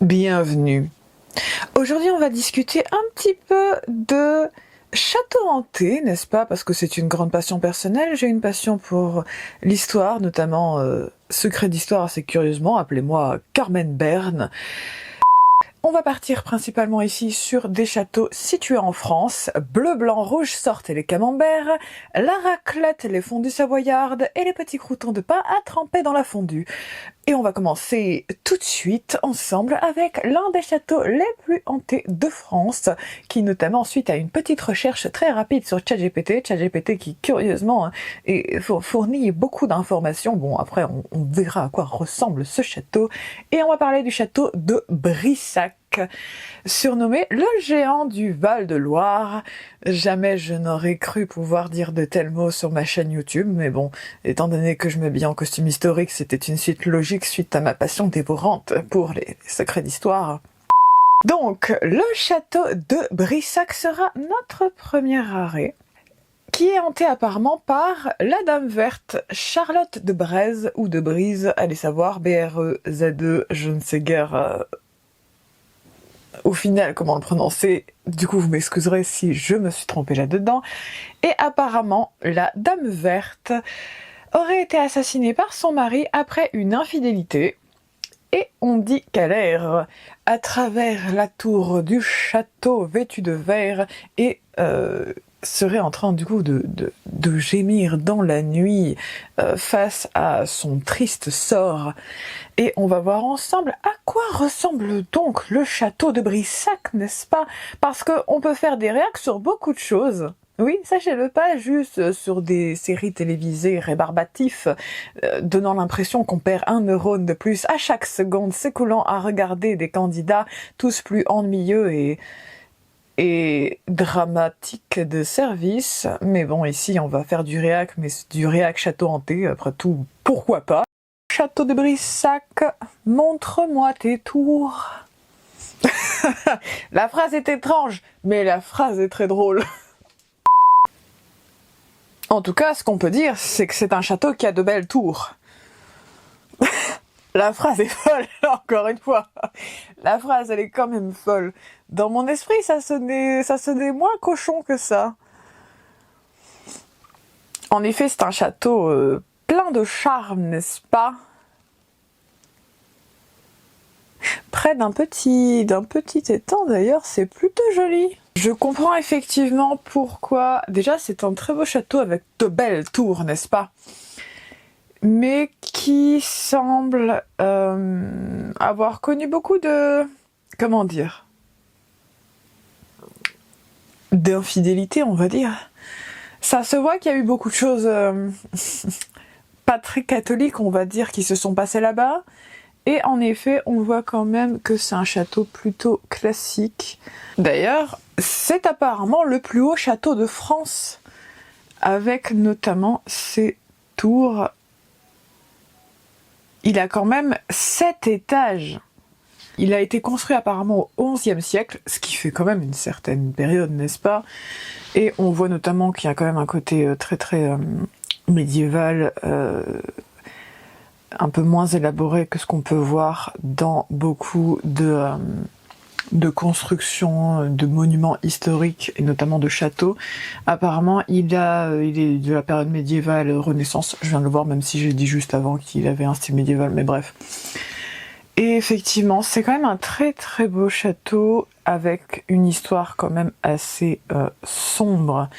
Bienvenue. Aujourd'hui, on va discuter un petit peu de château hanté, n'est-ce pas? Parce que c'est une grande passion personnelle. J'ai une passion pour l'histoire, notamment secret d'histoire assez curieusement. Appelez-moi Carmen Berne. On va partir principalement ici sur des châteaux situés en France. Bleu, blanc, rouge sortent les camemberts, la raclette, les fondues savoyardes et les petits croûtons de pain à tremper dans la fondue. Et on va commencer tout de suite ensemble avec l'un des châteaux les plus hantés de France, qui notamment suite à une petite recherche très rapide sur ChatGPT qui curieusement fournit beaucoup d'informations. Bon, après on verra à quoi ressemble ce château. Et on va parler du château de Brissac, surnommé le géant du Val-de-Loire. Jamais je n'aurais cru pouvoir dire de tels mots sur ma chaîne YouTube, mais bon, étant donné que je m'habille en costume historique, c'était une suite logique suite à ma passion dévorante pour les secrets d'histoire. Donc, le château de Brissac sera notre premier arrêt, qui est hanté apparemment par la Dame Verte, Charlotte de Breze ou de Brise, allez savoir, B-R-E-Z-E, je ne sais guère au final comment le prononcer, du coup vous m'excuserez si je me suis trompée là-dedans. Et apparemment, la Dame Verte aurait été assassinée par son mari après une infidélité, et on dit qu'elle erre à travers la tour du château vêtue de verre et serait en train du coup de gémir dans la nuit face à son triste sort. Et on va voir ensemble à quoi ressemble donc le château de Brissac, n'est-ce pas? Parce qu'on peut faire des réacts sur beaucoup de choses. Oui, sachez-le, pas juste sur des séries télévisées rébarbatifs, donnant l'impression qu'on perd un neurone de plus à chaque seconde s'écoulant à regarder des candidats tous plus ennuyeux et dramatiques de service. Mais bon, ici on va faire du réac, mais du réac château hanté, après tout, pourquoi pas? Château de Brissac, montre-moi tes tours. La phrase est étrange, mais la phrase est très drôle. En tout cas, ce qu'on peut dire, c'est que c'est un château qui a de belles tours. La phrase est folle, encore une fois. La phrase, elle est quand même folle. Dans mon esprit, ça sonnait moins cochon que ça. En effet, c'est un château plein de charme, n'est-ce pas? Près d'un petit étang d'ailleurs, c'est plutôt joli. Je comprends effectivement pourquoi. Déjà, c'est un très beau château avec de belles tours, n'est-ce pas? Mais qui semble avoir connu beaucoup de... comment dire? D'infidélité, on va dire. Ça se voit qu'il y a eu beaucoup de choses pas très catholiques, on va dire, qui se sont passées là-bas. Et en effet, on voit quand même que c'est un château plutôt classique. D'ailleurs, c'est apparemment le plus haut château de France, avec notamment ses tours. Il a quand même 7 étages. Il a été construit apparemment au XIe siècle, ce qui fait quand même une certaine période, n'est-ce pas? Et on voit notamment qu'il y a quand même un côté très médiéval, un peu moins élaboré que ce qu'on peut voir dans beaucoup de constructions, de monuments historiques et notamment de châteaux. Apparemment, il est de la période médiévale, Renaissance. Je viens de le voir, même si j'ai dit juste avant qu'il avait un style médiéval, mais bref. Et effectivement, c'est quand même un très beau château avec une histoire quand même assez sombre.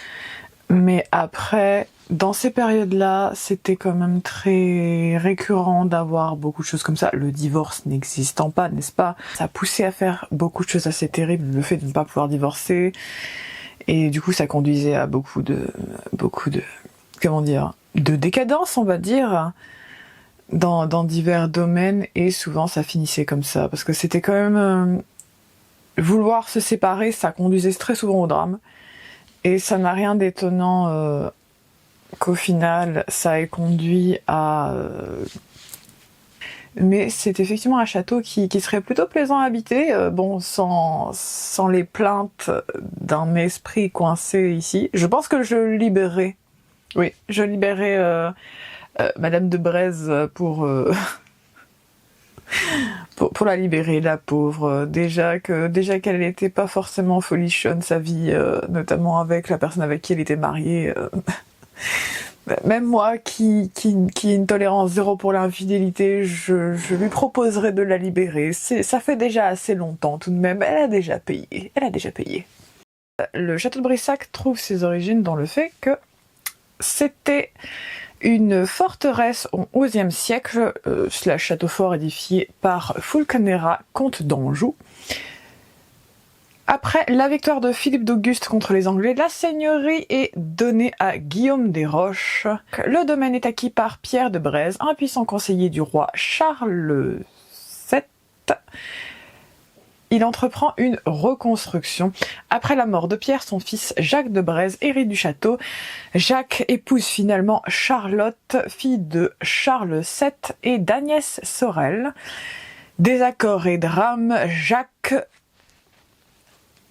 Mais après, dans ces périodes-là, c'était quand même très récurrent d'avoir beaucoup de choses comme ça. Le divorce n'existant pas, n'est-ce pas? Ça a poussé à faire beaucoup de choses assez terribles, le fait de ne pas pouvoir divorcer. Et du coup, ça conduisait à beaucoup de comment dire, de décadence, on va dire, dans divers domaines. Et souvent, ça finissait comme ça. Parce que c'était quand même... vouloir se séparer, ça conduisait très souvent au drame. Et ça n'a rien d'étonnant qu'au final, ça ait conduit à... Mais c'est effectivement un château qui serait plutôt plaisant à habiter, bon, sans les plaintes d'un esprit coincé ici. Je pense que je libérerai. Oui, je libérerai Madame de Breze pour pour la libérer, la pauvre. Déjà qu'elle n'était pas forcément folichonne sa vie, notamment avec la personne avec qui elle était mariée. Même moi, qui ai une tolérance zéro pour l'infidélité, je lui proposerais de la libérer. Ça fait déjà assez longtemps tout de même. Elle a déjà payé. Le château de Brissac trouve ses origines dans le fait que c'était une forteresse au XIe siècle, château fort édifié par Fulcanera, comte d'Anjou. Après la victoire de Philippe d'Auguste contre les Anglais, la seigneurie est donnée à Guillaume des Roches. Le domaine est acquis par Pierre de Breze, un puissant conseiller du roi Charles VII. Il entreprend une reconstruction. Après la mort de Pierre, son fils Jacques de Breze hérite du château. Jacques épouse finalement Charlotte, fille de Charles VII et d'Agnès Sorel. Désaccords et drames, Jacques,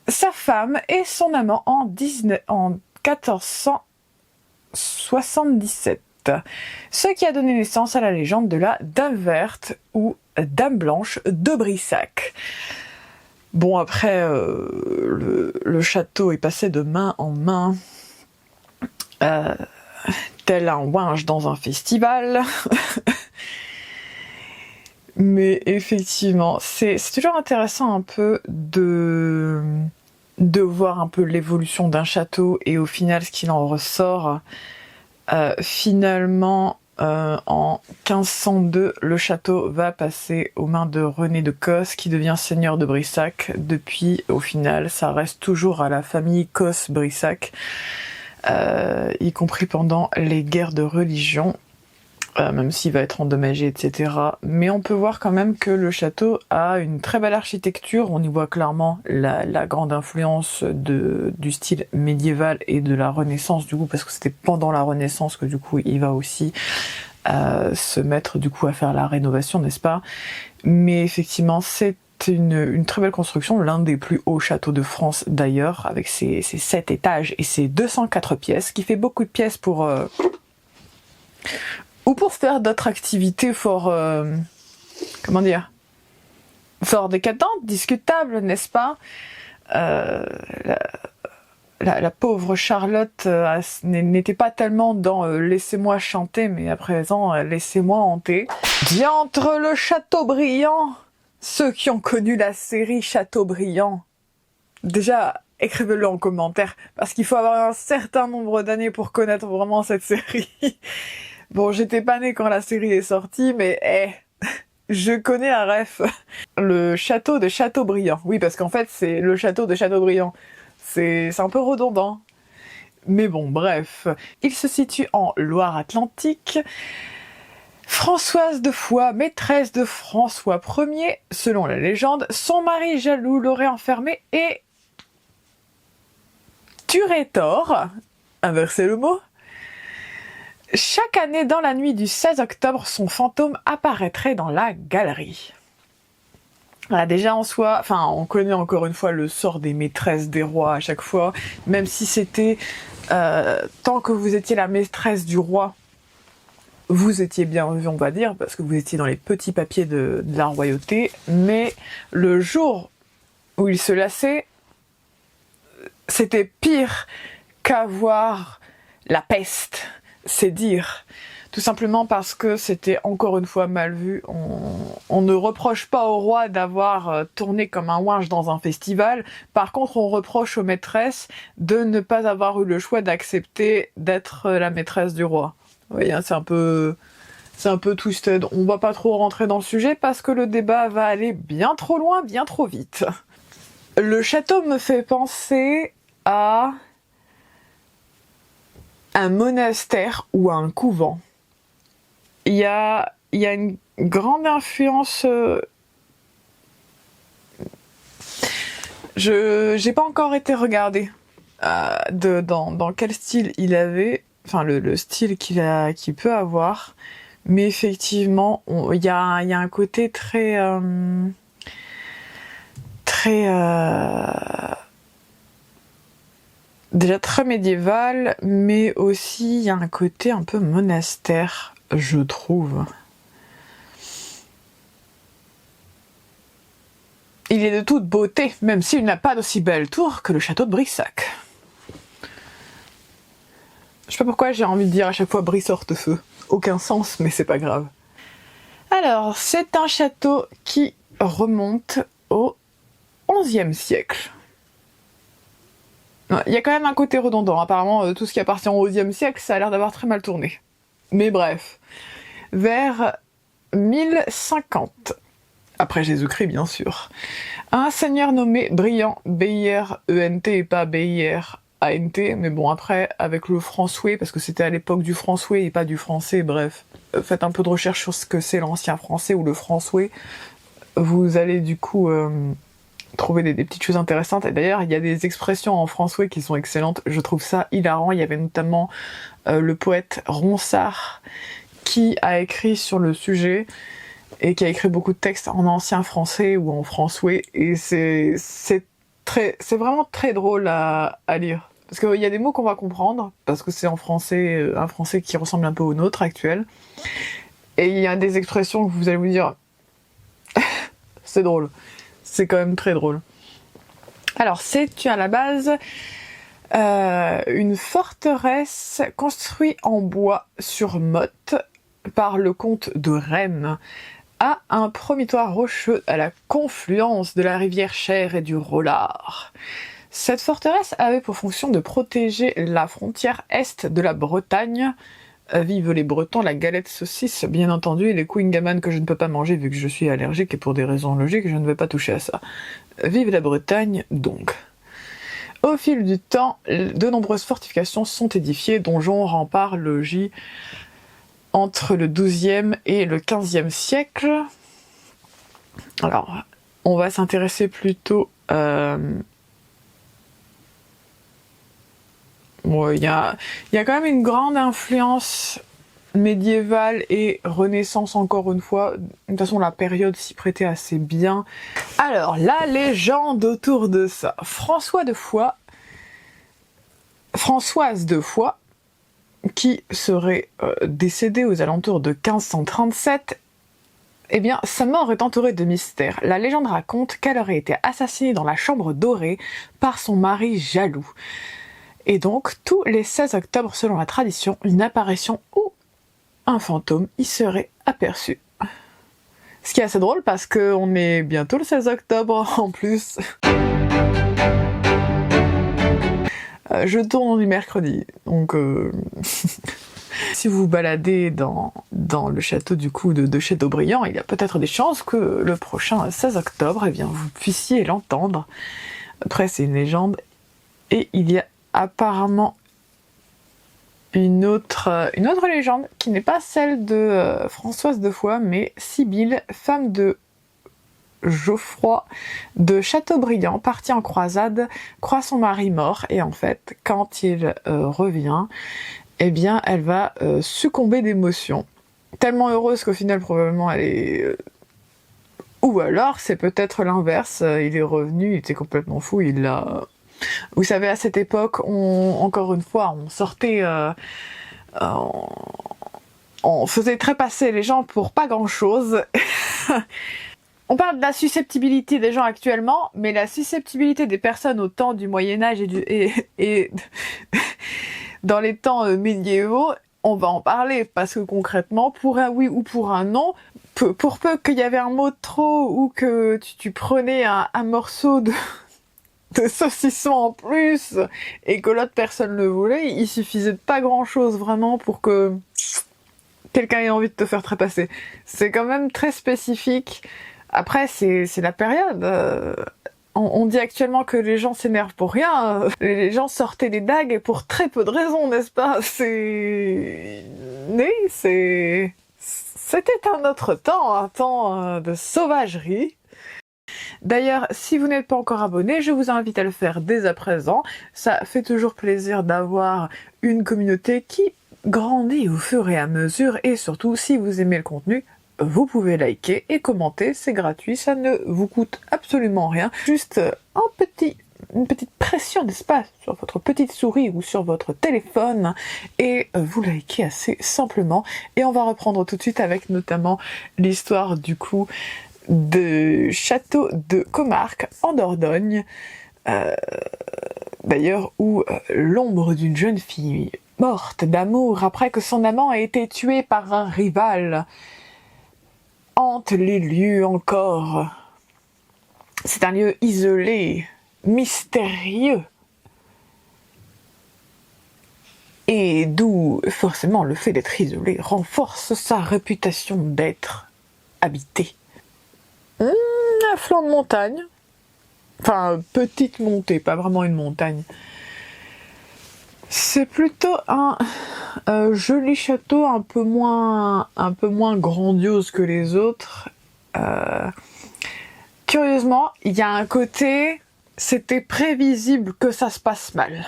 sa femme et son amant en 1477. Ce qui a donné naissance à la légende de la Dame verte ou Dame blanche de Brissac. Bon, après, le château est passé de main en main, tel un ouinge dans un festival. Mais effectivement, c'est toujours intéressant un peu de voir un peu l'évolution d'un château et au final ce qu'il en ressort. Finalement, en 1502, le château va passer aux mains de René de Cos, qui devient seigneur de Brissac. Depuis, au final, ça reste toujours à la famille Cos-Brissac, y compris pendant les guerres de religion, même s'il va être endommagé, etc. Mais on peut voir quand même que le château a une très belle architecture. On y voit clairement la grande influence du style médiéval et de la Renaissance, du coup, parce que c'était pendant la Renaissance que du coup il va aussi se mettre du coup à faire la rénovation, n'est-ce pas? Mais effectivement, c'est une très belle construction, l'un des plus hauts châteaux de France d'ailleurs, avec ses 7 étages et ses 204 pièces, qui fait beaucoup de pièces pour faire d'autres activités fort décadentes, discutables, n'est-ce pas? La pauvre Charlotte n'était pas tellement dans laissez-moi chanter, mais à présent laissez-moi hanter. Diantre le Chateaubriand! Ceux qui ont connu la série Chateaubriand, déjà écrivez-le en commentaire, parce qu'il faut avoir un certain nombre d'années pour connaître vraiment cette série. Bon, j'étais pas née quand la série est sortie, mais je connais un ref. Le château de Chateaubriand. Oui, parce qu'en fait, c'est le château de Chateaubriand. C'est un peu redondant. Mais bon, bref. Il se situe en Loire-Atlantique. Françoise de Foix, maîtresse de François Ier, selon la légende, son mari jaloux l'aurait enfermée et tuerait Thor. Inversez le mot. Chaque année, dans la nuit du 16 octobre, son fantôme apparaîtrait dans la galerie. Voilà, déjà en soi, on connaît encore une fois le sort des maîtresses des rois à chaque fois, même si c'était tant que vous étiez la maîtresse du roi, vous étiez bien vu, on va dire, parce que vous étiez dans les petits papiers de la royauté, mais le jour où il se lassait, c'était pire qu'avoir la peste. C'est dire, tout simplement parce que c'était encore une fois mal vu. On ne reproche pas au roi d'avoir tourné comme un ouinge dans un festival. Par contre, on reproche aux maîtresses de ne pas avoir eu le choix d'accepter d'être la maîtresse du roi. Vous voyez, c'est un peu twisted. On va pas trop rentrer dans le sujet parce que le débat va aller bien trop loin, bien trop vite. Le château me fait penser à un monastère ou un couvent. Il y a une grande influence. J'ai pas encore été regarder dans quel style il avait, le style qu'il peut avoir, mais effectivement, il y a un côté très déjà très médiéval, mais aussi il y a un côté un peu monastère, je trouve. Il est de toute beauté, même s'il n'a pas d'aussi belle tour que le château de Brissac. Je sais pas pourquoi j'ai envie de dire à chaque fois Brise-Hortefeux. Aucun sens, mais c'est pas grave. Alors, c'est un château qui remonte au XIe siècle. Il y a quand même un côté redondant. Apparemment, tout ce qui appartient au XIe siècle, ça a l'air d'avoir très mal tourné. Mais bref. Vers 1050, après Jésus-Christ bien sûr, un seigneur nommé Briand, B-I-R-E-N-T et pas B-I-R-A-N-T, mais bon après, avec le français, parce que c'était à l'époque du français et pas du français, bref. Faites un peu de recherche sur ce que c'est l'ancien français ou le français. Vous allez du coup trouver des petites choses intéressantes. Et d'ailleurs, il y a des expressions en français qui sont excellentes. Je trouve ça hilarant. Il y avait notamment le poète Ronsard qui a écrit sur le sujet et qui a écrit beaucoup de textes en ancien français ou en français. Et c'est vraiment très drôle à lire. Parce qu'il y a des mots qu'on va comprendre, parce que c'est en français, un français qui ressemble un peu au nôtre actuel. Et il y a des expressions que vous allez vous dire, c'est drôle. C'est quand même très drôle. Alors, c'est à la base une forteresse construite en bois sur motte par le comte de Rennes à un promontoire rocheux à la confluence de la rivière Cher et du Rollard. Cette forteresse avait pour fonction de protéger la frontière est de la Bretagne. Vive les Bretons, la galette saucisse, bien entendu, et les couilles gammane que je ne peux pas manger vu que je suis allergique et pour des raisons logiques, je ne vais pas toucher à ça. Vive la Bretagne, donc. Au fil du temps, de nombreuses fortifications sont édifiées, donjons, remparts, logis, entre le XIIe et le XVe siècle. Alors, on va s'intéresser plutôt... Bon, il y a quand même une grande influence médiévale et Renaissance encore une fois. De toute façon, la période s'y prêtait assez bien. Alors, la légende autour de ça. Françoise de Foix, qui serait décédée aux alentours de 1537, eh bien, sa mort est entourée de mystères. La légende raconte qu'elle aurait été assassinée dans la chambre dorée par son mari jaloux. Et donc, tous les 16 octobre, selon la tradition, une apparition ou un fantôme y serait aperçu. Ce qui est assez drôle parce qu'on est bientôt le 16 octobre en plus. Je tourne du mercredi, donc si vous vous baladez dans le château du coup de Châteaubriand, il y a peut-être des chances que le prochain 16 octobre, eh bien, vous puissiez l'entendre. Après, c'est une légende, et il y a apparemment une autre légende qui n'est pas celle de Françoise de Foix, mais Sibylle, femme de Geoffroy de Châteaubriand, partie en croisade, croit son mari mort, et en fait, quand il revient, eh bien, elle va succomber d'émotion. Tellement heureuse qu'au final, probablement, elle est... Ou alors, c'est peut-être l'inverse, il est revenu, il était complètement fou, il l'a... Vous savez, à cette époque, encore une fois, on sortait... on faisait trépasser les gens pour pas grand-chose. On parle de la susceptibilité des gens actuellement, mais la susceptibilité des personnes au temps du Moyen-Âge et dans les temps médiévaux, on va en parler, parce que concrètement, pour un oui ou pour un non, pour peu qu'il y avait un mot de trop ou que tu prenais un morceau de saucisson en plus et que l'autre personne le voulait, il suffisait de pas grand chose vraiment pour que quelqu'un ait envie de te faire trépasser. C'est quand même très spécifique. Après, c'est la période. On dit actuellement que les gens s'énervent pour rien. Les gens sortaient des dagues pour très peu de raisons, n'est-ce pas? C'était un autre temps, un temps de sauvagerie. D'ailleurs, si vous n'êtes pas encore abonné, je vous invite à le faire dès à présent. Ça fait toujours plaisir d'avoir une communauté qui grandit au fur et à mesure, et surtout, si vous aimez le contenu, vous pouvez liker et commenter, c'est gratuit, ça ne vous coûte absolument rien. Juste une petite pression, n'est-ce pas, sur votre petite souris ou sur votre téléphone, et vous likez assez simplement. Et on va reprendre tout de suite avec notamment l'histoire du coup de château de Comarque en Dordogne, d'ailleurs où l'ombre d'une jeune fille morte d'amour après que son amant a été tué par un rival hante les lieux encore. C'est un lieu isolé, mystérieux, et d'où forcément le fait d'être isolé renforce sa réputation d'être habité. Un flanc de montagne, enfin petite montée, pas vraiment une montagne. C'est plutôt un joli château, un peu moins grandiose que les autres. Curieusement, il y a un côté, c'était prévisible que ça se passe mal.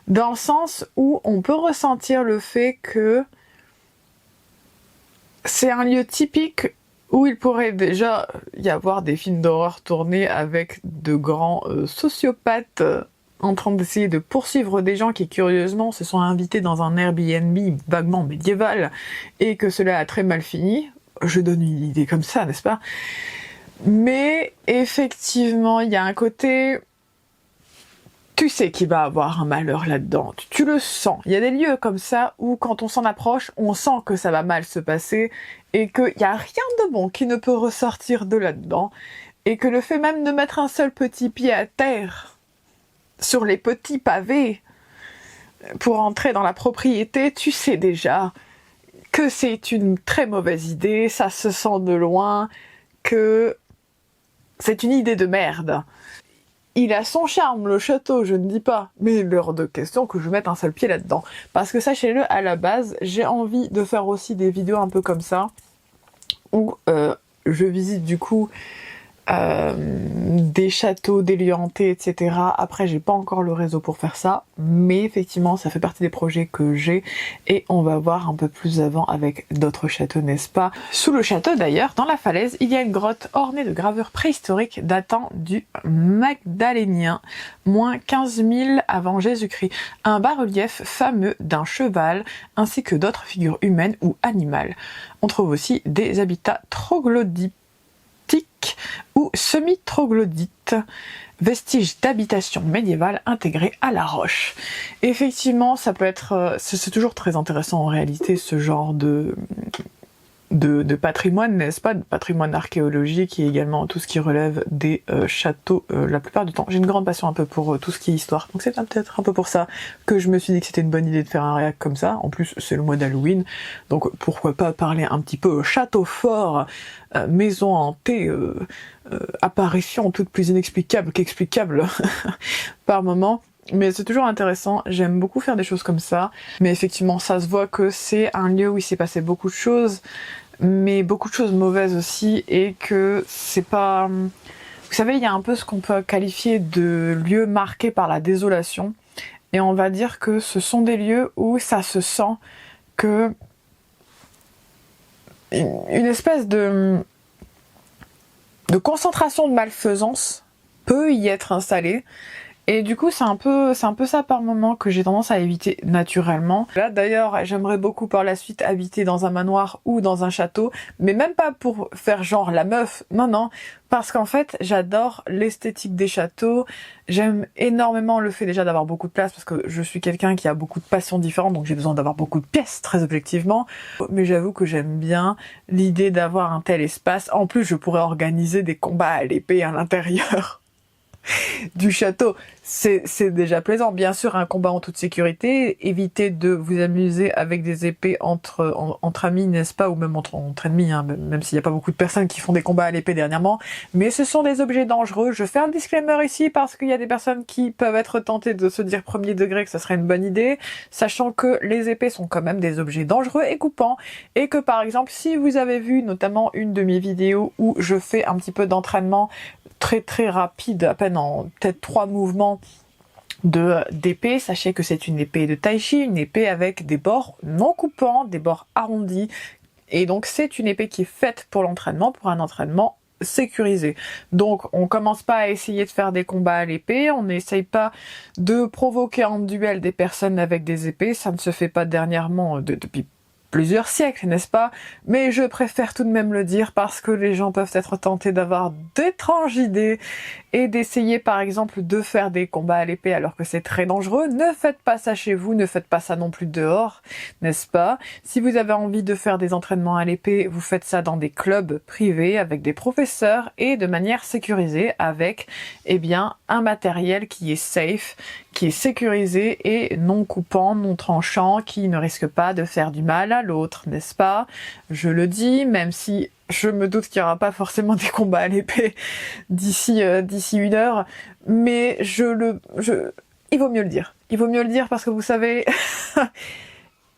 Dans le sens où on peut ressentir le fait que c'est un lieu typique où il pourrait déjà y avoir des films d'horreur tournés avec de grands sociopathes en train d'essayer de poursuivre des gens qui, curieusement, se sont invités dans un Airbnb vaguement médiéval et que cela a très mal fini. Je donne une idée comme ça, n'est-ce pas? Mais effectivement, il y a un côté... Tu sais qu'il va avoir un malheur là-dedans, tu le sens. Il y a des lieux comme ça où quand on s'en approche, on sent que ça va mal se passer et qu'il n'y a rien de bon qui ne peut ressortir de là-dedans et que le fait même de mettre un seul petit pied à terre sur les petits pavés pour entrer dans la propriété, tu sais déjà que c'est une très mauvaise idée, ça se sent de loin, que c'est une idée de merde. Il a son charme, le château, je ne dis pas, mais il est hors de question que je mette un seul pied là-dedans. Parce que sachez-le, à la base, j'ai envie de faire aussi des vidéos un peu comme ça, où je visite du coup des châteaux, des lieux hantés, etc. Après, j'ai pas encore le réseau pour faire ça, mais effectivement, ça fait partie des projets que j'ai et on va voir un peu plus avant avec d'autres châteaux, n'est-ce pas? Sous le château, d'ailleurs, dans la falaise, il y a une grotte ornée de gravures préhistoriques datant du Magdalénien, moins 15 000 avant Jésus-Christ. Un bas-relief fameux d'un cheval ainsi que d'autres figures humaines ou animales. On trouve aussi des habitats troglodytes ou semi-troglodytes, vestiges d'habitation médiévale intégrés à la roche. Et effectivement, ça peut être... c'est toujours très intéressant en réalité, ce genre de patrimoine, n'est-ce pas, de patrimoine archéologique et également tout ce qui relève des châteaux la plupart du temps. J'ai une grande passion un peu pour tout ce qui est histoire, donc c'est peut-être un peu pour ça que je me suis dit que c'était une bonne idée de faire un réact comme ça. En plus, c'est le mois d'Halloween, donc pourquoi pas parler un petit peu château fort, maison hantée, apparition toute plus inexplicable qu'explicable par moment. Mais c'est toujours intéressant, j'aime beaucoup faire des choses comme ça, mais effectivement ça se voit que c'est un lieu où il s'est passé beaucoup de choses, mais beaucoup de choses mauvaises aussi, et que c'est pas... Vous savez, il y a un peu ce qu'on peut qualifier de lieu marqué par la désolation, et on va dire que ce sont des lieux où ça se sent que une espèce de concentration de malfaisance peut y être installée. Et du coup, c'est un peu ça par moment que j'ai tendance à éviter naturellement. Là, d'ailleurs, j'aimerais beaucoup par la suite habiter dans un manoir ou dans un château, mais même pas pour faire genre la meuf, non, parce qu'en fait, j'adore l'esthétique des châteaux, j'aime énormément le fait déjà d'avoir beaucoup de place, parce que je suis quelqu'un qui a beaucoup de passions différentes, donc j'ai besoin d'avoir beaucoup de pièces, très objectivement, mais j'avoue que j'aime bien l'idée d'avoir un tel espace. En plus, je pourrais organiser des combats à l'épée à l'intérieur du château, c'est déjà plaisant. Bien sûr, un combat en toute sécurité, évitez de vous amuser avec des épées entre amis, n'est-ce pas, ou même entre ennemis, hein, même s'il n'y a pas beaucoup de personnes qui font des combats à l'épée dernièrement, mais ce sont des objets dangereux. Je fais un disclaimer ici parce qu'il y a des personnes qui peuvent être tentées de se dire premier degré que ça serait une bonne idée, sachant que les épées sont quand même des objets dangereux et coupants, et que par exemple, si vous avez vu notamment une de mes vidéos où je fais un petit peu d'entraînement très rapide, à peine en peut-être 3 mouvements d'épée, sachez que c'est une épée de tai chi, une épée avec des bords non coupants, des bords arrondis, et donc c'est une épée qui est faite pour l'entraînement, pour un entraînement sécurisé. Donc on commence pas à essayer de faire des combats à l'épée, on n'essaye pas de provoquer en duel des personnes avec des épées, ça ne se fait pas dernièrement depuis plusieurs siècles, n'est-ce pas? Mais je préfère tout de même le dire parce que les gens peuvent être tentés d'avoir d'étranges idées et d'essayer par exemple de faire des combats à l'épée alors que c'est très dangereux. Ne faites pas ça chez vous, ne faites pas ça non plus dehors, n'est-ce pas? Si vous avez envie de faire des entraînements à l'épée, vous faites ça dans des clubs privés avec des professeurs et de manière sécurisée avec, eh bien, un matériel qui est safe, qui est sécurisé et non coupant, non tranchant, qui ne risque pas de faire du mal à l'autre, n'est-ce pas? Je le dis, même si je me doute qu'il n'y aura pas forcément des combats à l'épée d'ici 1 heure, mais il vaut mieux le dire. Il vaut mieux le dire parce que vous savez,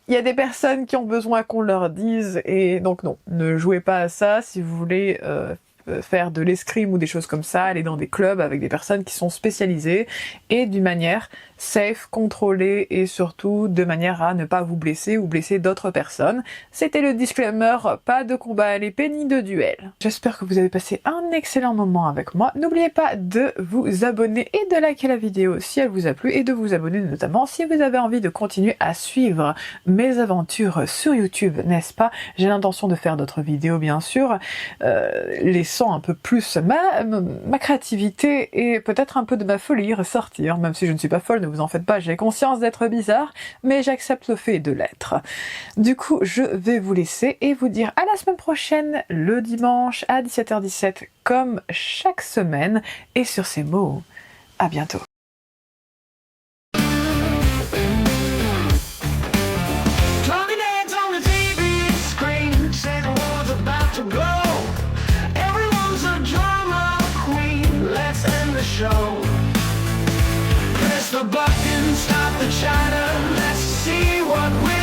il y a des personnes qui ont besoin qu'on leur dise, et donc non, ne jouez pas à ça si vous voulez faire de l'escrime ou des choses comme ça, aller dans des clubs avec des personnes qui sont spécialisées et d'une manière safe, contrôlée et surtout de manière à ne pas vous blesser ou blesser d'autres personnes. C'était le disclaimer, pas de combat à l'épée ni de duel. J'espère que vous avez passé un excellent moment avec moi. N'oubliez pas de vous abonner et de liker la vidéo si elle vous a plu et de vous abonner notamment si vous avez envie de continuer à suivre mes aventures sur YouTube, n'est-ce pas? J'ai l'intention de faire d'autres vidéos bien sûr, laissant un peu plus ma créativité et peut-être un peu de ma folie ressortir, même si je ne suis pas folle, ne vous en faites pas, j'ai conscience d'être bizarre, mais j'accepte le fait de l'être. Du coup, je vais vous laisser et vous dire à la semaine prochaine, le dimanche à 17h17, comme chaque semaine, et sur ces mots, à bientôt. Show. Press the button, stop the chatter. Let's see what we